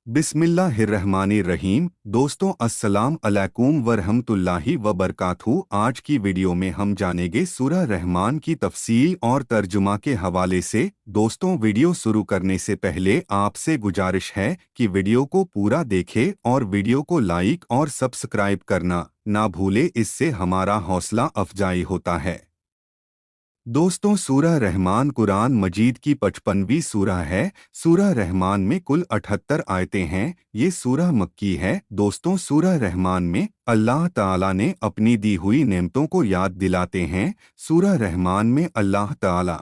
बिस्मिल्लाहिर्रहमानिर्रहीम। दोस्तों अस्सलाम अलैकुम वरहमतुल्लाहि वबरकातुहू। आज की वीडियो में हम जानेंगे सूरह रहमान की तफसील और तर्जुमा के हवाले से। दोस्तों वीडियो शुरू करने से पहले आपसे गुजारिश है कि वीडियो को पूरा देखें और वीडियो को लाइक और सब्सक्राइब करना ना भूले, इससे हमारा हौसला अफजाई होता है। दोस्तों सूरह रहमान कुरान मजीद की 55वीं सूरह है। सूरह रहमान में कुल 78 आयतें हैं। ये सूरह मक्की है। दोस्तों सूरह रहमान में अल्लाह ताला ने अपनी दी हुई नेमतों को याद दिलाते हैं। सूरह रहमान में अल्लाह ताला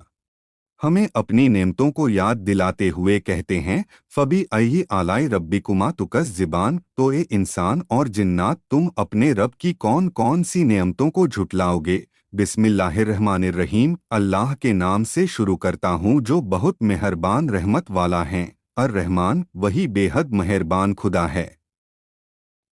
हमें अपनी नेमतों को याद दिलाते हुए कहते हैं, फबी अय्यी आलाई रब्बिकुमा तुकज़्ज़िबान, तो ए इंसान और जिन्नात तुम अपने रब की कौन कौन सी नेमतों को झुटलाओगे। बिस्मिल्लाहिर्रहमानिर्रहीम। अल्लाह के नाम से शुरू करता हूँ जो बहुत मेहरबान रहमत वाला है। अर रहमान वही बेहद मेहरबान खुदा है।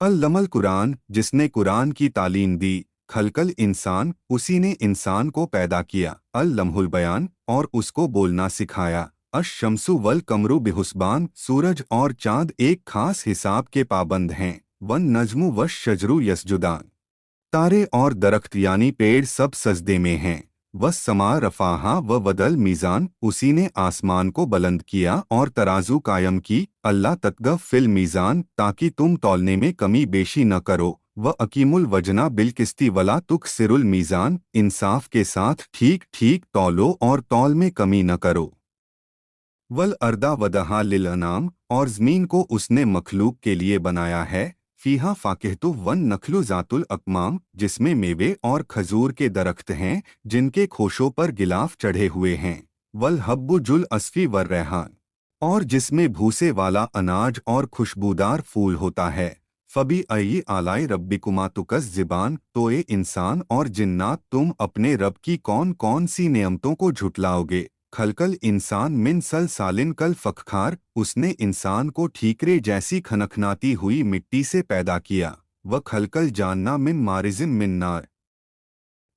अल्लमल कुरान, जिसने कुरान की तालीम दी। खलकल इंसान, उसी ने इंसान को पैदा किया। अल-लम्हुल बयान, और उसको बोलना सिखाया। अश-शम्सु वल कमरु बिहुस्बान, सूरज और चांद एक खास हिसाब के पाबंद हैं। वन नजमु वश शजरु यसजुदान, तारे और दरख्त यानी पेड़ सब सजदे में हैं। वस समा रफाहा व वदल मीज़ान, उसी ने आसमान को बुलंद किया और तराजू कायम की। अल्लाह ततगव फिल मीज़ान, ताकि तुम तौलने में कमी बेशी न करो। व अकीमुल वजना बिलकिस्ती वला तुकसिरुल मीज़ान, इंसाफ के साथ ठीक ठीक तौलो और तौल में कमी न करो। वल अर्दा वदहा लिल अनाम, और ज़मीन को उसने मखलूक के लिए बनाया है। फीहा फाकिहतु वन नखलु ज़ातुल अकमाम, जिसमें मेवे और खजूर के दरख्त हैं जिनके खोशों पर गिलाफ चढ़े हुए हैं। वल हब्बु जुल अस्फी वर रेहान, और जिसमें भूसे वाला अनाज और खुशबूदार फूल होता है। फबी अय्यी आलाई रब्बिकुमा तुकज़्ज़िबान, तो ए इंसान और जिन्नात तुम अपने रब की कौन कौन सी नेमतों को झुटलाओगे। खलकल इंसान मिन सलसालिन कल फख्खार, उसने इंसान को ठीकरे जैसी खनखनाती हुई मिट्टी से पैदा किया। व खलकल जानना मिन मारिजिन मिन नार,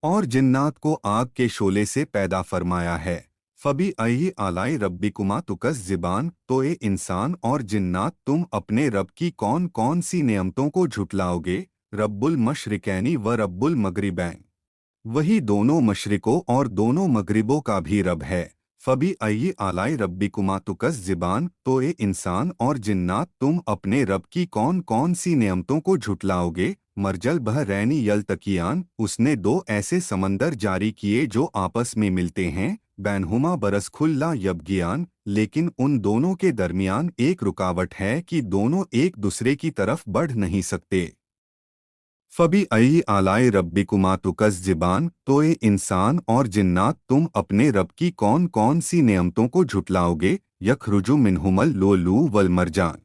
और जिन्नात को आग के शोले से पैदा फरमाया है। फबी अय्यी आलाई रब्बिकुमा तुकज़्ज़िबान, तो ए इंसान और जिन्नात तुम अपने रब की कौन कौन सी नेमतों को झुटलाओगे। रब्बुल मशरिकैनी व रब्बुल मगरिबैन, वही दोनों मशरिकों और दोनों मगरिबों का भी रब है। फबी अय्यी आलाई रब्बिकुमा तुकज़्ज़िबान, तो ए इंसान और जिन्नात तुम अपने रब की कौन कौन सी नेमतों को झुटलाओगे। मरजल बहरैनी यल्तकियान, उसने दो ऐसे समंदर जारी किए जो आपस में मिलते हैं। बैनहुमा बरसखुल्ला यबगियान, लेकिन उन दोनों के दरमियान एक रुकावट है कि दोनों एक दूसरे की तरफ बढ़ नहीं सकते। फबी अय्यी आलाई रब्बिकुमा तुकज़्ज़िबान, तो ए इंसान और जिन्नात तुम अपने रब की कौन कौन सी नेमतों को झुटलाओगे। यखरुजु मिनहुमल लोलू वल मरजान,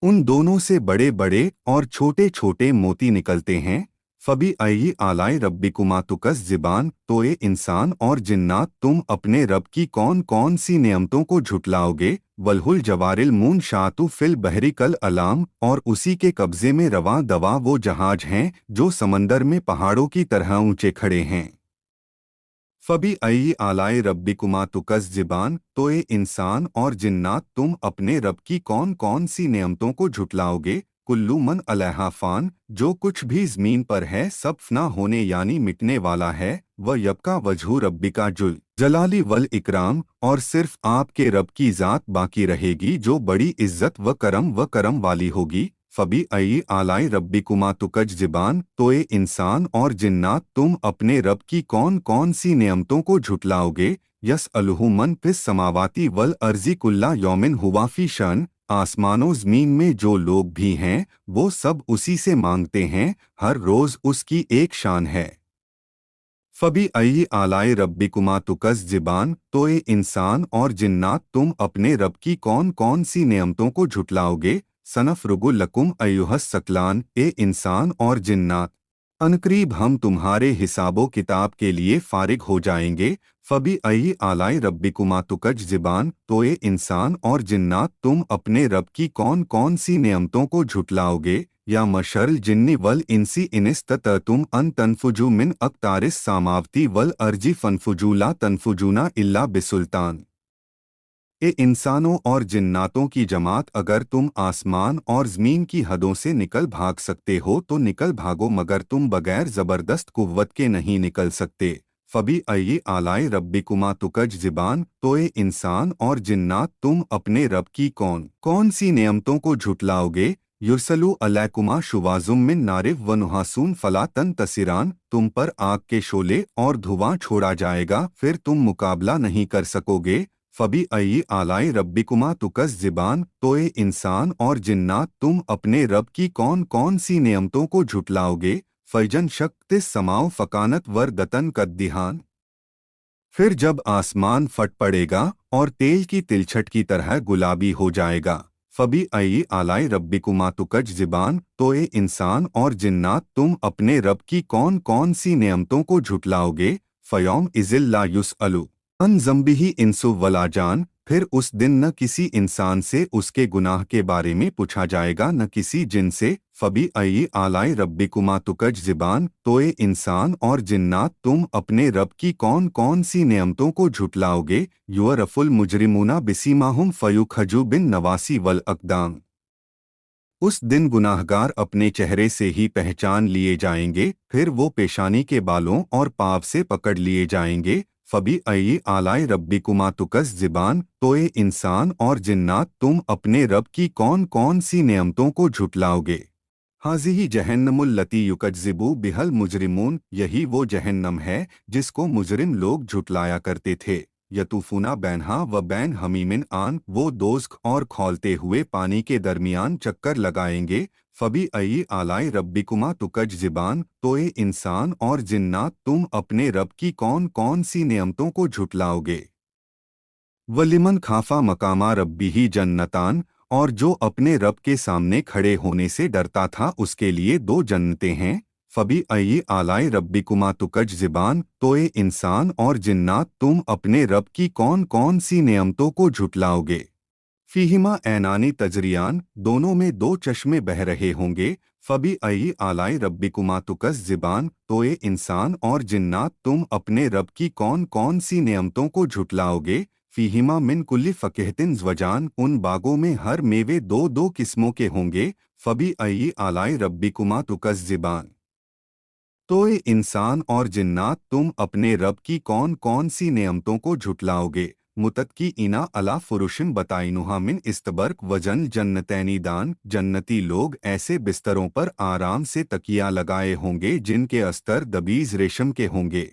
उन दोनों से बड़े बड़े और छोटे छोटे मोती निकलते हैं। फबी अय्यी आलाई रब्बिकुमा तुकज़्ज़िबान, तो ए इंसान और जिन्नात तुम अपने रब की कौन कौन सी नेमतों को झुटलाओगे। वलहुल जवारिल मून शातु फिल बहरी कल अलाम, और उसी के कब्जे में रवां दवा वो जहाज हैं जो समंदर में पहाड़ों की तरह ऊंचे खड़े हैं। फबी अय्यी आलाई रब्बिकुमा तुकज़्ज़िबान, तो ए इंसान और जिन्नात तुम अपने रब की कौन कौन सी नेमतों को झुटलाओगे। कुल्लू मन अलैहा फ़ान, जो कुछ भी ज़मीन पर है सब फना होने यानी मिटने वाला है। व यबका वजहू रब्बिका जुल जलाली वल इकराम, और सिर्फ आपके रब की ज़ात बाकी रहेगी जो बड़ी इज्जत व करम वाली होगी। फबी अय्यी आलाई रब्बिकुमा तुकज़्ज़िबान, तो ए इंसान और जिन्नात तुम अपने रब की कौन कौन सी नेमतों को झुटलाओगे। यसअलुहु मन फिस समावाती वल अर्ज़ी कुल्ला यौमिन हुवा फ़ी शन, आसमानों ज़मीन में जो लोग भी हैं वो सब उसी से मांगते हैं, हर रोज़ उसकी एक शान है। फबी अय्यी आलाई रब्बिकुमा तुकज़्ज़िबान, तो ए इंसान और जिन्नात तुम अपने रब की कौन कौन सी नेमतों को झुटलाओगे। सनफ़रुगु लकुम अय्युहस सकलान, ए इंसान और जिन्नात अनकरीब हम तुम्हारे हिसाबो किताब के लिए फारिग हो जाएंगे। फबी अय्यी आलाई रब्बिकुमा तुकज़्ज़िबान, तो ए इंसान और जिन्नात तुम अपने रब की कौन कौन सी नेमतों को झुटलाओगे। या मशरल जिन्नी वल इंसी इनिस्ततअतुम अन तनफुजू मिन अक़तारिस सामावती वल अर्जी फनफुजू ला तनफुजूना इल्ला बिसुल्तान। ए इंसानों और जिन्नातों की जमात, अगर तुम आसमान और ज़मीन की हदों से निकल भाग सकते हो तो निकल भागो, मगर तुम बगैर ज़बरदस्त कुव्वत के नहीं निकल सकते। फबी अय्यी आलाए रब्बिकुमा तुकज़्ज़िबान, तो ए इंसान और जिन्नात, तुम अपने रब की कौन कौन सी नेमतों को झुटलाओगे। युरसलु अलैकुमा शुवाजुम मिन नारिफ व नुहासून फला तंतसिरान, तुम पर आग के शोले और धुआं छोड़ा जाएगा, फिर तुम मुकाबला नहीं कर सकोगे। फबी अय्यी आलाए रब्बिकुमा तुकज़्ज़िबान, तो ए इंसान और जिन्नात, तुम अपने रब की कौन कौन सी नेमतों को झुटलाओगे। फैजन शक्तिस समाओ फकानत वर्दतन कद्दिहान, फिर जब आसमान फट पड़ेगा और तेल की तिलछट की तरह गुलाबी हो जाएगा। फबी अय्यी आलाए रब्बिकुमा तुकज़्ज़िबान, तो ए इंसान और जिन्नात, तुम अपने रब की कौन कौन सी नेमतों को झुटलाओगे। फ़यौम इज़िल ला युसअलु अन ज़म्बिही इंसु वला जान, फिर उस दिन न किसी इंसान से उसके गुनाह के बारे में पूछा जाएगा, न किसी जिन से। फबी अय्यी आलाए रब्बिकुमा तुकज़्ज़िबान, तो ए इंसान और जिन्नात, तुम अपने रब की कौन कौन सी नेमतों को झुटलाओगे। युअरफुल मुजरिमूना बिसीमाहुम फयुखजू बिन नवासी वल अक़दाम, उस दिन गुनाहगार अपने चेहरे से ही पहचान लिए जाएंगे, फिर वो पेशानी के बालों और पाँव से पकड़ लिए जाएंगे। फबी अय्यी आलाए रब्बिकुमा तुकज़्ज़िबान, तो ए इंसान और जिन्नात, तुम अपने रब की कौन कौन सी नेमतों को झुटलाओगे। हाज़िही जहन्नमुल लती युकज़्ज़िबू बिहल मुजरिमून, यही वो जहन्नम है जिसको मुजरिम लोग झुटलाया करते थे। यतूफूना बैनहा व बैन हमीमिन आन, वो दोज़ख और खौलते हुए पानी के दरमियान चक्कर लगाएंगे। फबी अय्यी आलाए रब्बिकुमा तुकज़्ज़िबान, तो ए इंसान और जिन्नात, तुम अपने रब की कौन कौन सी नेमतों को झुटलाओगे। वलिमन खाफा मकामा रब्बिही जन्नतान, और जो अपने रब के सामने खड़े होने से डरता था उसके लिए दो जन्नतें हैं। फबी अय्यी आलाए रब्बिकुमा तुकज़्ज़िबान, तो ए इंसान और जिन्नात, तुम अपने रब की कौन कौन सी नेमतों को झुटलाओगे। फीहिमा ऐनानी तजरियान, दोनों में दो चश्मे बह रहे होंगे। फबी अय्यी आलाए रब्बिकुमा तुकज़्ज़िबान, तो ए इंसान और जिन्नात, तुम अपने रब की कौन कौन सी नेमतों को झुटलाओगे। फीहिमा मिन कुल्ली फ़कीहतिन ज़वजान, उन बागों में हर मेवे दो दो किस्मों के होंगे। फबी अय्यी आलाए रब्बिकुमा तुकज़्ज़िबान, तो ए इंसान और जिन्नात, तुम अपने रब की कौन कौन सी नेमतों को झुटलाओगे। मुतक्की इना अला फुरुशिन बताइनुहा मिन इस्तबर्क वजन जन्नतैनी दान, जन्नती लोग ऐसे बिस्तरों पर आराम से तकिया लगाए होंगे जिनके अस्तर दबीज रेशम के होंगे,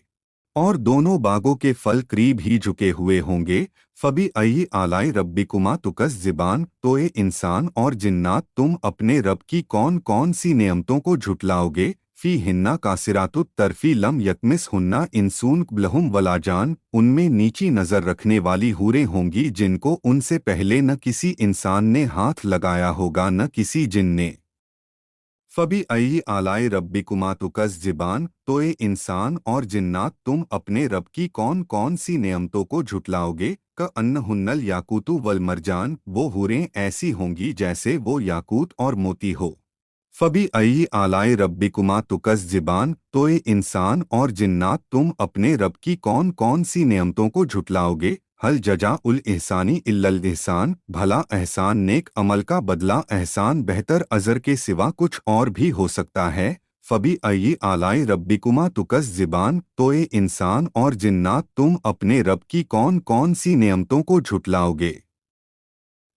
और दोनों बागों के फल करीब ही झुके हुए होंगे। फबी अय्यी आलाए रब्बिकुमा तुकज़्ज़िबान, तो ए इंसान और जिन्नात, तुम अपने रब की कौन कौन सी नेमतों को झुटलाओगे। फी हिन्ना कासिरातुत तरफी लम यतमिस हुन्ना इंसून ब्लहुम वला जान, उनमें नीची नज़र रखने वाली हूरें होंगी जिनको उनसे पहले न किसी इंसान ने हाथ लगाया होगा न किसी जिन ने। फबी अय्यी आलाए रब्बिकुमा तुकज़्ज़िबान, तो ए इंसान और जिन्नात, तुम अपने रब की कौन कौन सी नेमतों को झुटलाओगे। क अन्नहुन्नल याकूतु वल मरजान, वो हूरें ऐसी होंगी जैसे वो याकूत और मोती हो। फबी अय्यी आलाए रब्बिकुमा तुकज़्ज़िबान, तो ए इंसान और जिन्नात, तुम अपने रब की कौन कौन सी नेमतों को झुटलाओगे। हल जजा उल एहसानी इल्लल एहसान, भला एहसान नेक अमल का बदला एहसान बेहतर अज़र के सिवा कुछ और भी हो सकता है। फबी अय्यी आलाए रब्बिकुमा तुकज़्ज़िबान, तो ए इंसान और जिन्नात, तुम अपने रब की कौन कौन सी नेमतों को झुटलाओगे।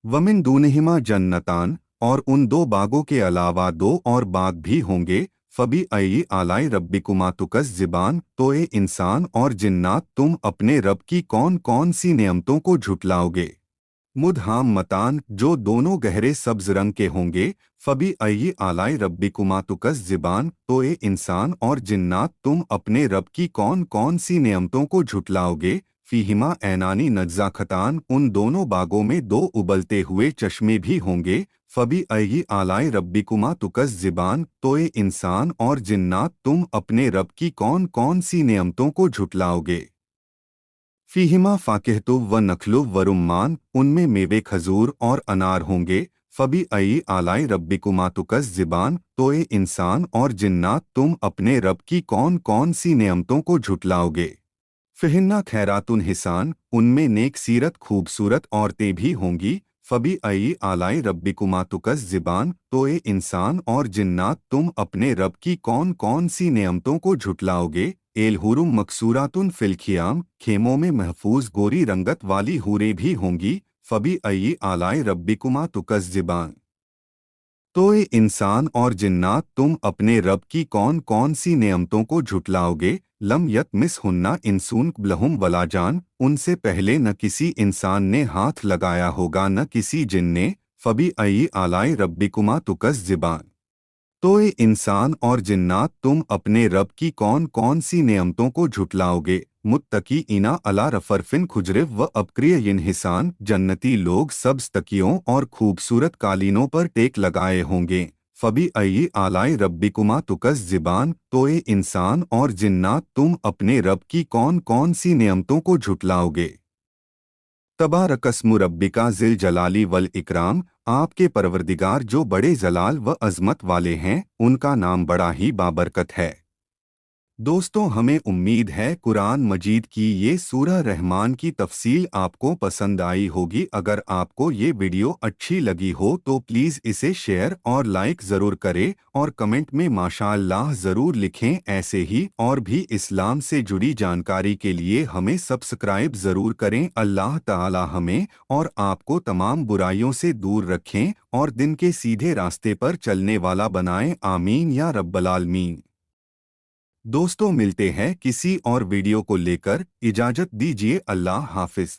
वमिन दूनहिमा जन्नतान, और उन दो बागों के अलावा दो और बाग भी होंगे। फबी अय्यी आलाए रब्बिकुमा तुकज़्ज़िबान, तो ए इंसान और जिन्नात, तुम अपने रब की कौन कौन सी नेमतों को झुटलाओगे। मुदहाम मतान, जो दोनों गहरे सब्ज रंग के होंगे। फबी अय्यी आलाए रब्बिकुमा तुकज़्ज़िबान, तो ए इंसान और जिन्नात, तुम अपने रब की कौन कौन सी नेमतों को झुटलाओगे। फीहिमा ऐनानी नज़्ज़ाख़तान, उन दोनों बागों में दो उबलते हुए चश्मे भी होंगे। फबी अय्यी आलाए रब्बिकुमा तुकज़्ज़िबान, तो ए इंसान और जिन्नात, तुम अपने रब की कौन कौन सी नेमतों को झुटलाओगे। फीहिमा फ़ाकिहतु व नखलु व रुम्मान, उनमें मेवे खजूर और अनार होंगे। फबी अय्यी आलाए रब्बिकुमा तुकज़्ज़िबान, तो ए इंसान और जिन्नात, तुम अपने रब की कौन कौन सी नेमतों को झुटलाओगे। फ़िहिन्ना खैरातुन हिसान, उनमें नेक सीरत खूबसूरत औरतें भी होंगी। फबी अई आलाई रब्बिकुमा तुकस ज़िबान, तो ए इंसान और जिन्नात तुम अपने रब की कौन कौन सी नेमतों को झुटलाओगे। एलहुरुम मकसूरातुन फिलखियाम, खेमों में महफूज गोरी रंगत वाली हूरें भी होंगी। फबी अई आलाई रब्बिकुमा तुकस ज़िबान, तो ये इंसान और जिन्नात तुम अपने रब की कौन कौन सी नेमतों को झुटलाओगे। लम यत मिस हुन्ना इंसून ब्लहुम वलाजान, उनसे पहले न किसी इंसान ने हाथ लगाया होगा न किसी जिन ने। फबी अई आलाई रब्बिकुमा तुकस ज़िबान, तो ये इंसान और जिन्नात तुम अपने रब की कौन कौन सी नेमतों को झुटलाओगे। मुत्तकी इना अला रफरफिन खुजरिव व अबक्रिय हिसान, जन्नती लोग सब्ज तकियों और खूबसूरत कालीनों पर टेक लगाए होंगे। फबी अई आलाई रब्बिकुमा तुकस ज़िबान, तो ये इंसान और जिन्नात तुम अपने रब की कौन कौन सी नेमतों को झुटलाओगे। तबारकस्मु रब्बिका ज़िल जलाली वल इकराम, आपके परवरदिगार जो बड़े जलाल व अज़मत वाले हैं, उनका नाम बड़ा ही बाबरकत है। दोस्तों, हमें उम्मीद है कुरान मजीद की ये सूरह रहमान की तफसील आपको पसंद आई होगी। अगर आपको ये वीडियो अच्छी लगी हो तो प्लीज़ इसे शेयर और लाइक ज़रूर करें और कमेंट में माशाअल्लाह ज़रूर लिखें। ऐसे ही और भी इस्लाम से जुड़ी जानकारी के लिए हमें सब्सक्राइब ज़रूर करें। अल्लाह ताला हमें और आपको तमाम बुराइयों से दूर रखें और दिन के सीधे रास्ते पर चलने वाला बनाएं। आमीन या रब्बल आलमीन। दोस्तों, मिलते हैं किसी और वीडियो को लेकर। इजाज़त दीजिए। अल्लाह हाफिज।